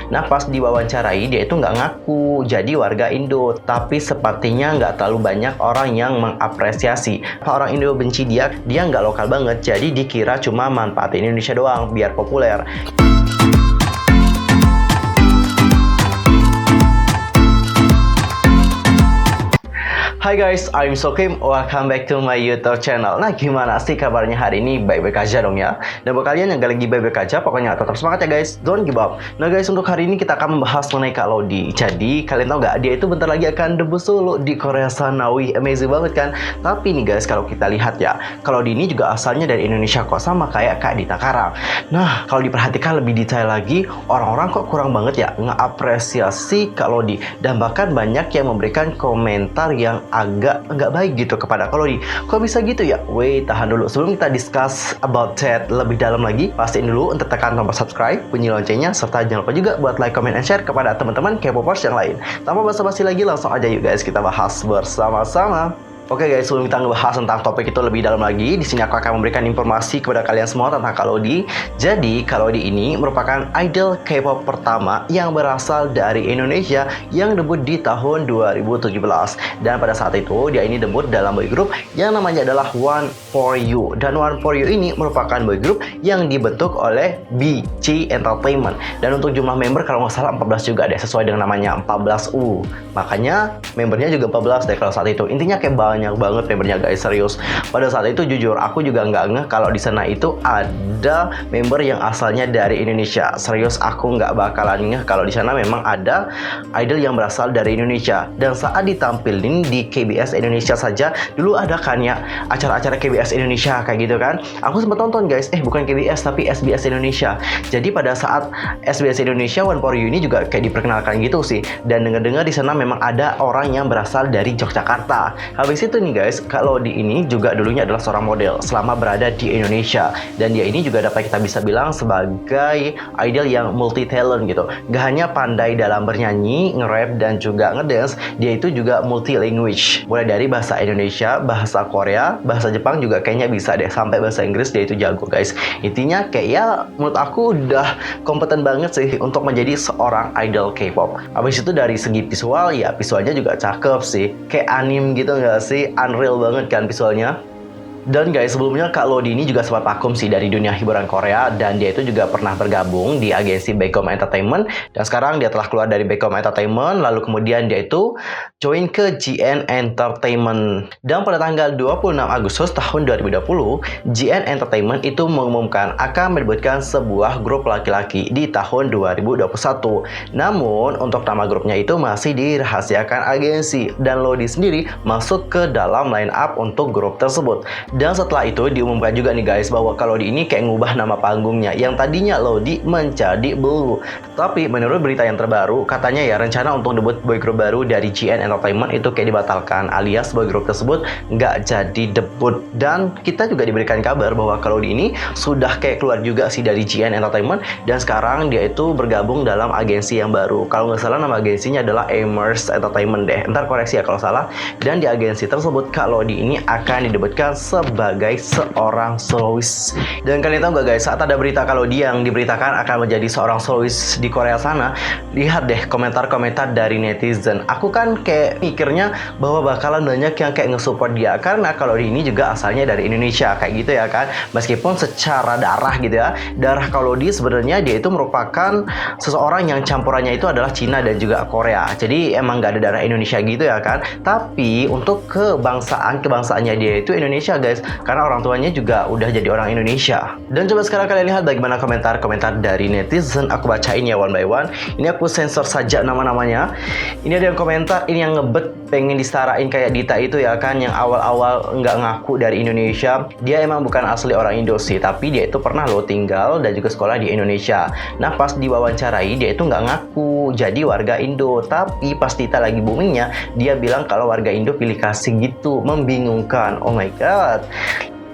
Nah, pas diwawancarai dia itu nggak ngaku jadi warga Indo, tapi sepertinya nggak terlalu banyak orang yang mengapresiasi. Orang Indo benci dia nggak lokal banget, jadi dikira cuma manfaatin Indonesia doang biar populer. Hai guys, I'm Sokim. Welcome back to my YouTube channel. Nah, gimana sih kabarnya hari ini? Baik-baik aja dong ya. Dan buat kalian yang gak lagi baik-baik aja, pokoknya tetap semangat ya guys. Don't give up. Nah guys, untuk hari ini kita akan membahas mengenai Kak Lodi. Jadi, kalian tahu nggak? Dia itu bentar lagi akan debut solo di Korea sana. Wih, amazing banget kan? Tapi nih guys, kalau kita lihat ya, Kak Lodi ini juga asalnya dari Indonesia kok, sama kayak Kak Dita Karang. Nah, kalau diperhatikan lebih detail lagi, orang-orang kok kurang banget ya ngeapresiasi Kak Lodi. Dan bahkan banyak yang memberikan komentar yang agak nggak baik gitu kepada Kak Lodi. Kok bisa gitu ya? Wait, tahan dulu. Sebelum kita discuss about that lebih dalam lagi, pastiin dulu untuk tekan tombol subscribe, bunyi loncengnya, serta jangan lupa juga buat like, comment, and share kepada teman-teman K-popers yang lain. Tanpa basa-basi lagi, langsung aja yuk guys, kita bahas bersama-sama. Oke guys, sebelum kita ngebahas tentang topik itu lebih dalam lagi, di sini aku akan memberikan informasi kepada kalian semua tentang Kak Lodi. Jadi, Kak Lodi ini merupakan idol K-pop pertama yang berasal dari Indonesia yang debut di tahun 2017. Dan pada saat itu, dia ini debut dalam boy group yang namanya adalah One For You. Dan One For You ini merupakan boy group yang dibentuk oleh BC Entertainment. Dan untuk jumlah member kalau nggak salah 14 juga deh, sesuai dengan namanya 14U. Makanya membernya juga 14 deh kalau saat itu. Intinya kayak banyak banget membernya guys, serius. Pada saat itu jujur aku juga nggak ngeh kalau di sana itu ada member yang asalnya dari Indonesia. Serius aku nggak bakalan ngeh kalau di sana memang ada idol yang berasal dari Indonesia. Dan saat ditampilin di KBS Indonesia saja, dulu ada kan ya acara-acara KBS Indonesia kayak gitu kan. Aku sempat tonton guys, bukan KBS tapi SBS Indonesia. Jadi pada saat SBS Indonesia One For You ini juga kayak diperkenalkan gitu sih. Dan dengar-dengar di sana memang ada orang yang berasal dari Yogyakarta. Habis itu nih guys, Kak Lodi ini juga dulunya adalah seorang model selama berada di Indonesia. Dan dia ini juga dapat kita bisa bilang sebagai idol yang multi talent gitu. Gak hanya pandai dalam bernyanyi, nge-rap, dan juga ngedance, dia itu juga multi language. Mulai dari bahasa Indonesia, bahasa Korea, bahasa Jepang juga kayaknya bisa deh. Sampai bahasa Inggris dia itu jago guys. Intinya kayak ya menurut aku udah kompeten banget sih untuk menjadi seorang idol K-pop. Habis itu dari segi visual, ya visualnya juga cakep sih. Kayak anime gitu gak sih? Unreal banget kan visualnya. Dan guys, sebelumnya Kak Lodi ini juga sempat vakum sih dari dunia hiburan Korea. Dan dia itu juga pernah bergabung di agensi Baecom Entertainment. Dan sekarang dia telah keluar dari Baecom Entertainment. Lalu kemudian dia itu join ke GN Entertainment. Dan pada tanggal 26 Agustus tahun 2020, GN Entertainment itu mengumumkan akan mendebutkan sebuah grup laki-laki di tahun 2021. Namun, untuk nama grupnya itu masih dirahasiakan agensi. Dan Lodi sendiri masuk ke dalam line up untuk grup tersebut. Dan setelah itu diumumkan juga nih guys bahwa Kak Lodi ini kayak ngubah nama panggungnya yang tadinya Lodi menjadi Blue. Tapi menurut berita yang terbaru, katanya ya rencana untuk debut boy group baru dari GN Entertainment itu kayak dibatalkan, alias boy group tersebut nggak jadi debut. Dan kita juga diberikan kabar bahwa Kak Lodi ini sudah kayak keluar juga sih dari GN Entertainment. Dan sekarang dia itu bergabung dalam agensi yang baru. Kalau nggak salah nama agensinya adalah Amers Entertainment deh. Ntar koreksi ya kalau salah. Dan di agensi tersebut Kak Lodi ini akan didebutkan sebagai seorang solois. Dan kalian tahu gak guys, saat ada berita Kak Lodi yang diberitakan akan menjadi seorang solois di Korea sana, lihat deh komentar-komentar dari netizen. Aku kan kayak mikirnya bahwa bakalan banyak yang kayak nge-support dia, karena Kak Lodi ini juga asalnya dari Indonesia kayak gitu ya kan. Meskipun secara darah gitu ya, darah Kak Lodi sebenarnya dia itu merupakan seseorang yang campurannya itu adalah Cina dan juga Korea. Jadi emang gak ada darah Indonesia gitu ya kan. Tapi untuk kebangsaannya dia itu Indonesia guys, karena orang tuanya juga udah jadi orang Indonesia. Dan coba sekarang kalian lihat bagaimana komentar-komentar dari netizen. Aku bacain ya one by one. Ini aku sensor saja nama-namanya. Ini ada yang komentar, ini yang ngebet pengen disetarain kayak Dita itu ya kan, yang awal-awal nggak ngaku dari Indonesia. Dia emang bukan asli orang Indo sih, tapi dia itu pernah loh tinggal dan juga sekolah di Indonesia. Nah pas diwawancarai dia itu nggak ngaku jadi warga Indo, tapi pas Dita lagi boomingnya dia bilang kalau warga Indo pilih kasih gitu. Membingungkan. Oh my god.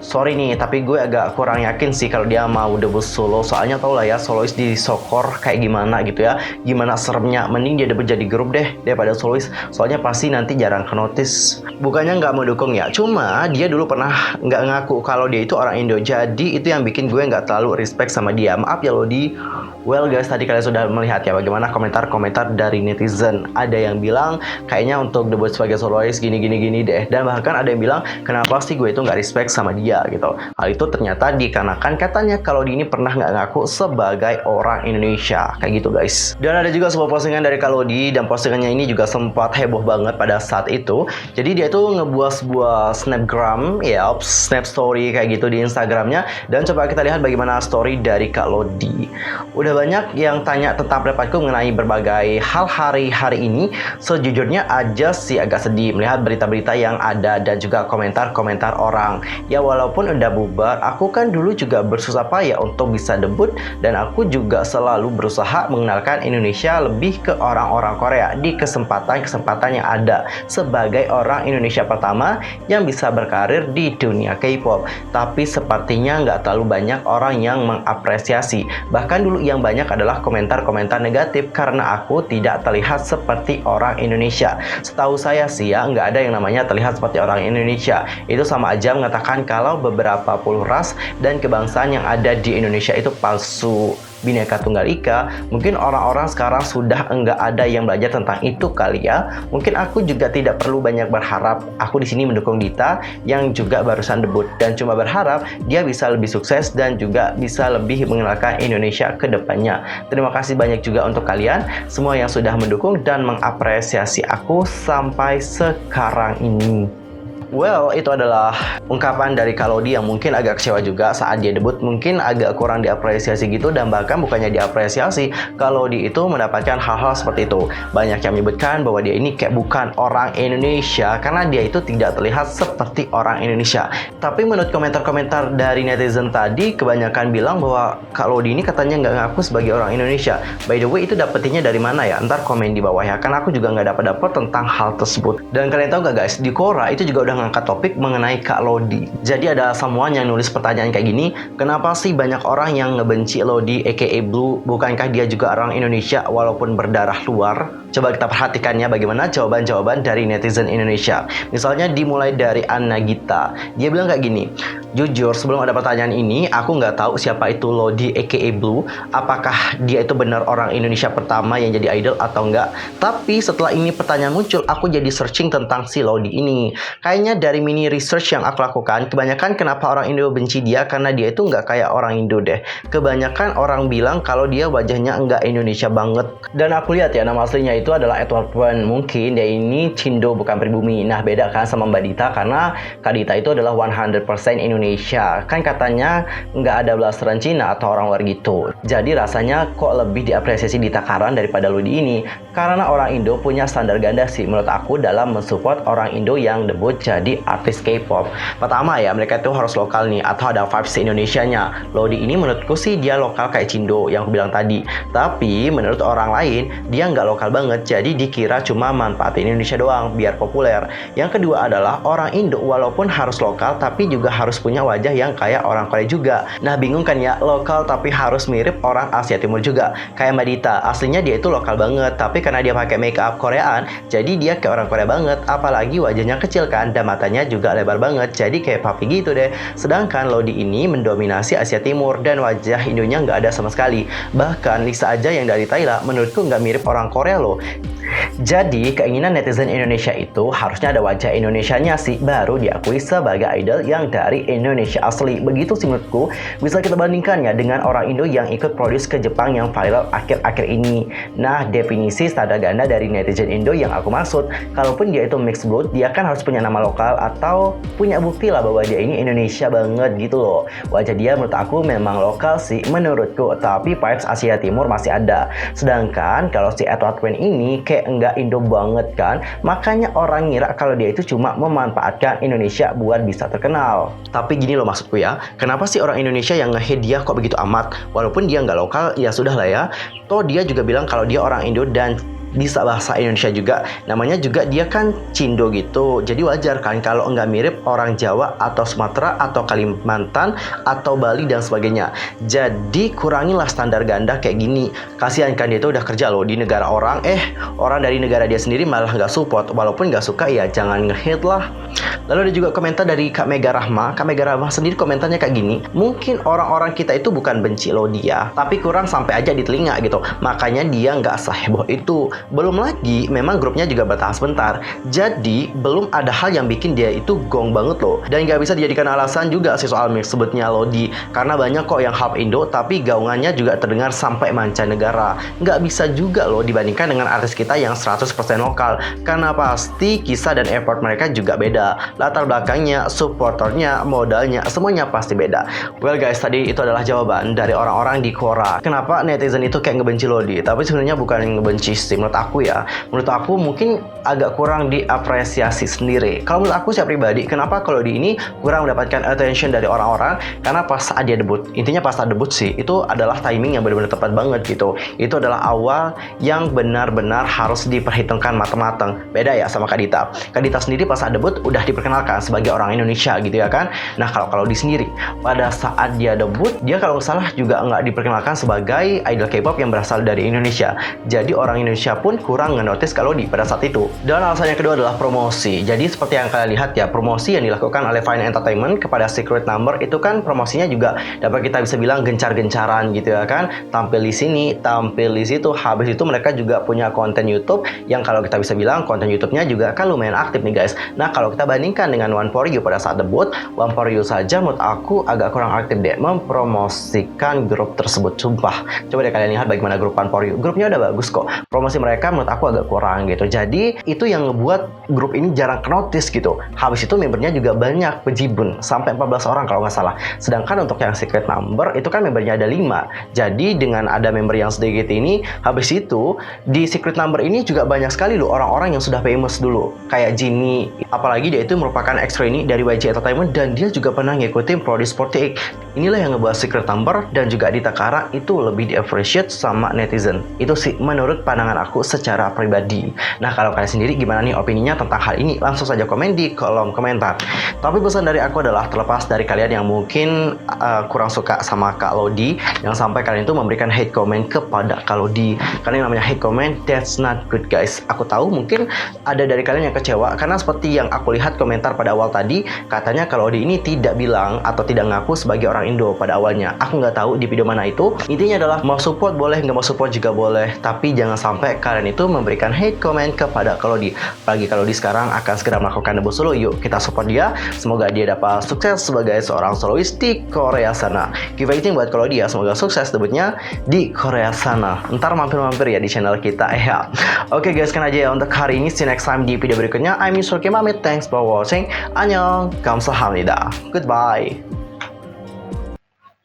sorry nih, tapi gue agak kurang yakin sih kalau dia mau debut solo. Soalnya tau lah ya, solois di sokor kayak gimana gitu ya. Gimana seremnya, mending dia debut jadi grup deh daripada solois. Soalnya pasti nanti jarang kenotis. Bukannya nggak mendukung ya, cuma dia dulu pernah nggak ngaku kalau dia itu orang Indo. Jadi itu yang bikin gue nggak terlalu respect sama dia. Maaf ya Lodi. Well guys, tadi kalian sudah melihat ya bagaimana komentar-komentar dari netizen. Ada yang bilang kayaknya untuk debut sebagai solois gini deh. Dan bahkan ada yang bilang kenapa sih gue itu nggak respect sama dia gitu. Hal itu ternyata dikarenakan katanya kalau dia ini pernah nggak ngaku sebagai orang Indonesia. Kayak gitu guys. Dan ada juga sebuah postingan dari Kalodi, dan postingannya ini juga sempat heboh banget pada saat itu. Jadi dia tuh ngebuat sebuah snapgram, ya, snap story kayak gitu di Instagramnya. Dan coba kita lihat bagaimana story dari Kalodi. Udah banyak yang tanya tentang pendapatku mengenai berbagai hal hari ini. Sejujurnya aja sih agak sedih melihat berita-berita yang ada dan juga komentar-komentar orang. Ya walaupun udah bubar, aku kan dulu juga bersusah payah untuk bisa debut, dan aku juga selalu berusaha mengenalkan Indonesia lebih ke orang-orang Korea di kesempatan-kesempatan yang ada sebagai orang Indonesia pertama yang bisa berkarir di dunia K-pop. Tapi sepertinya nggak terlalu banyak orang yang mengapresiasi. Bahkan dulu yang banyak adalah komentar-komentar negatif karena aku tidak terlihat seperti orang Indonesia. Setahu saya sih ya, nggak ada yang namanya terlihat seperti orang Indonesia. Itu sama aja mengatakan kalau beberapa puluh ras dan kebangsaan yang ada di Indonesia itu palsu. Bhinneka Tunggal Ika, mungkin orang-orang sekarang sudah enggak ada yang belajar tentang itu kali ya. Mungkin aku juga tidak perlu banyak berharap. Aku di sini mendukung Dita yang juga barusan debut, dan cuma berharap dia bisa lebih sukses dan juga bisa lebih mengenalkan Indonesia ke depannya. Terima kasih banyak juga untuk kalian semua yang sudah mendukung dan mengapresiasi aku sampai sekarang ini. Well, itu adalah ungkapan dari Kalodi yang mungkin agak kecewa juga saat dia debut. Mungkin agak kurang diapresiasi gitu, dan bahkan bukannya diapresiasi, Kalodi itu mendapatkan hal-hal seperti itu. Banyak yang menyebutkan bahwa dia ini kayak bukan orang Indonesia karena dia itu tidak terlihat seperti orang Indonesia. Tapi menurut komentar-komentar dari netizen tadi, kebanyakan bilang bahwa Kalodi ini katanya nggak ngaku sebagai orang Indonesia. By the way, itu dapetinnya dari mana ya? Ntar komen di bawah ya, karena aku juga nggak dapat tentang hal tersebut. Dan kalian tahu nggak guys, di Quora itu juga udah angkat topik mengenai Kak Lodi. Jadi ada someone yang nulis pertanyaan kayak gini, kenapa sih banyak orang yang ngebenci Lodi aka Blue? Bukankah dia juga orang Indonesia walaupun berdarah luar? Coba kita perhatikan ya bagaimana jawaban-jawaban dari netizen Indonesia. Misalnya dimulai dari Anna Gita. Dia bilang kayak gini, jujur sebelum ada pertanyaan ini, aku nggak tahu siapa itu Lodi aka Blue. Apakah dia itu benar orang Indonesia pertama yang jadi idol atau enggak? Tapi setelah ini pertanyaan muncul, aku jadi searching tentang si Lodi ini. Kayaknya dari mini research yang aku lakukan, kebanyakan kenapa orang Indo benci dia karena dia itu nggak kayak orang Indo deh. Kebanyakan orang bilang kalau dia wajahnya nggak Indonesia banget. Dan aku lihat ya, nama aslinya itu adalah Edward Wen. Mungkin dia ini Cindo bukan pribumi. Nah beda kan sama Mbak Dita, karena Kak Dita itu adalah 100% Indonesia. Kan katanya nggak ada blasteran Cina atau orang luar gitu. Jadi rasanya kok lebih diapresiasi Dita Karan daripada Lodi ini. Karena orang Indo punya standar ganda sih menurut aku dalam mensupport orang Indo yang debut jadi artis K-pop. Pertama ya, mereka itu harus lokal nih, atau ada vibes Indonesianya. Lodi ini menurutku sih dia lokal kayak Cindo yang aku bilang tadi. Tapi menurut orang lain, dia nggak lokal banget, jadi dikira cuma manfaatin Indonesia doang biar populer. Yang kedua adalah orang Indo walaupun harus lokal, tapi juga harus punya wajah yang kayak orang Korea juga. Nah bingung kan ya, lokal tapi harus mirip orang Asia Timur juga. Kayak Mbak Dita, aslinya dia itu lokal banget, tapi karena dia pakai make up Koreaan, jadi dia kayak orang Korea banget. Apalagi wajahnya kecil kan, dan matanya juga lebar banget, jadi kayak papi gitu deh. Sedangkan Lodi ini mendominasi Asia Timur dan wajah Indonya nggak ada sama sekali. Bahkan Lisa aja yang dari Thailand menurutku nggak mirip orang Korea loh. Jadi keinginan netizen Indonesia itu harusnya ada wajah Indonesianya sih, baru diakui sebagai idol yang dari Indonesia asli. Begitu sih menurutku. Bisa kita bandingkan ya dengan orang Indo yang ikut produce ke Jepang yang viral akhir-akhir ini. Nah definisi standar ganda dari netizen Indo yang aku maksud, kalaupun dia itu mixed blood, dia kan harus punya nama lokal atau punya bukti lah bahwa dia ini Indonesia banget gitu loh. Wajah dia menurut aku memang lokal sih menurutku, tapi vibes Asia Timur masih ada. Sedangkan kalau si Edward Wen ini kayak enggak Indo banget kan, makanya orang ngira kalau dia itu cuma memanfaatkan Indonesia buat bisa terkenal. Tapi gini loh maksudku ya, kenapa sih orang Indonesia yang nge-hate dia kok begitu amat? Walaupun dia nggak lokal, ya sudah lah ya. Toh dia juga bilang kalau dia orang Indo dan bisa bahasa Indonesia juga. Namanya juga dia kan Cindo gitu. Jadi wajar kan kalau nggak mirip orang Jawa atau Sumatera atau Kalimantan atau Bali dan sebagainya. Jadi kurangilah standar ganda kayak gini. Kasihan kan dia itu udah kerja loh di negara orang. Orang dari negara dia sendiri malah nggak support. Walaupun nggak suka ya jangan nge-hate lah. Lalu ada juga komentar dari Kak Mega Rahma. Kak Mega Rahma sendiri komentarnya kayak gini. Mungkin orang-orang kita itu bukan benci lo dia, tapi kurang sampai aja di telinga gitu. Makanya dia nggak seheboh itu. Belum lagi, memang grupnya juga bertahan sebentar. Jadi, belum ada hal yang bikin dia itu gong banget loh. Dan nggak bisa dijadikan alasan juga sih soal mix sebutnya Lodi. Karena banyak kok yang half Indo, tapi gaungannya juga terdengar sampai mancanegara. Nggak bisa juga loh dibandingkan dengan artis kita yang 100% lokal. Karena pasti kisah dan effort mereka juga beda. Latar belakangnya, supporternya, modalnya, semuanya pasti beda. Well guys, tadi itu adalah jawaban dari orang-orang di Quora. Kenapa netizen itu kayak ngebenci Lodi? Tapi sebenarnya bukan ngebenci sih menurut aku ya. Menurut aku mungkin agak kurang diapresiasi sendiri. Kalau menurut aku sih pribadi, kenapa kalau di ini kurang mendapatkan attention dari orang-orang? Karena pas saat dia debut, intinya pas saat debut sih, itu adalah timing yang benar-benar tepat banget gitu. Itu adalah awal yang benar-benar harus diperhitungkan matang-matang. Beda ya sama Kak Dita. Kak Dita sendiri pas saat debut udah diperkenalkan sebagai orang Indonesia gitu ya kan. Nah kalau di sendiri pada saat dia debut, dia kalau nggak salah juga nggak diperkenalkan sebagai idol K-pop yang berasal dari Indonesia. Jadi orang Indonesia pun kurang ngenotis kalau di pada saat itu. Dan alasan yang kedua adalah promosi. Jadi seperti yang kalian lihat ya, promosi yang dilakukan oleh Fine Entertainment kepada Secret Number itu kan promosinya juga dapat kita bisa bilang gencar-gencaran gitu ya kan. Tampil di sini, tampil di situ. Habis itu mereka juga punya konten YouTube yang kalau kita bisa bilang konten YouTube-nya juga kan lumayan aktif nih guys. Nah kalau kita bandingkan dengan One For You pada saat debut, One For You saja menurut aku agak kurang aktif deh mempromosikan grup tersebut. Sumpah, coba deh kalian lihat bagaimana grup One For You. Grupnya udah bagus kok, promosi mereka menurut aku agak kurang gitu. Jadi itu yang ngebuat grup ini jarang kenotis gitu. Habis itu membernya juga banyak, bejibun, sampai 14 orang kalau nggak salah. Sedangkan untuk yang Secret Number itu kan membernya ada 5. Jadi dengan ada member yang sedikit ini, habis itu di Secret Number ini juga banyak sekali loh orang-orang yang sudah famous dulu, kayak Jinny. Apalagi dia itu merupakan ex-trainee dari YG Entertainment dan dia juga pernah ngikutin Prodi 48. Inilah yang ngebuat Secret Number dan juga Dita Kara itu lebih di-appreciate sama netizen. Itu sih menurut pandangan aku secara pribadi. Nah kalau kalian sendiri gimana nih opininya tentang hal ini? Langsung saja komen di kolom komentar. Tapi pesan dari aku adalah terlepas dari kalian yang mungkin kurang suka sama Kak Lodi, yang sampai kalian itu memberikan hate comment kepada Kak Lodi. Karena yang namanya hate comment, that's not good guys. Aku tahu mungkin ada dari kalian yang kecewa karena seperti yang aku lihat komentar pada awal tadi, katanya kalau Lodi ini tidak bilang atau tidak ngaku sebagai orang Indo pada awalnya. Aku nggak tahu di video mana itu. Intinya adalah mau support boleh, nggak mau support juga boleh. Tapi jangan sampai kalian itu memberikan hate comment kepada Kak Lodi. Apalagi kalau di sekarang akan segera melakukan debut solo. Yuk kita support dia. Semoga dia dapat sukses sebagai seorang soloist di Korea sana. Give everything buat Kak Lodi ya. Semoga sukses debutnya di Korea sana. Ntar mampir-mampir ya di channel kita ya. Oke guys, kan aja ya untuk hari ini. See you next time di video berikutnya. I'm Mr. Kim pamit. Thanks for watching. Annyeong. Kamsahamnida. Goodbye.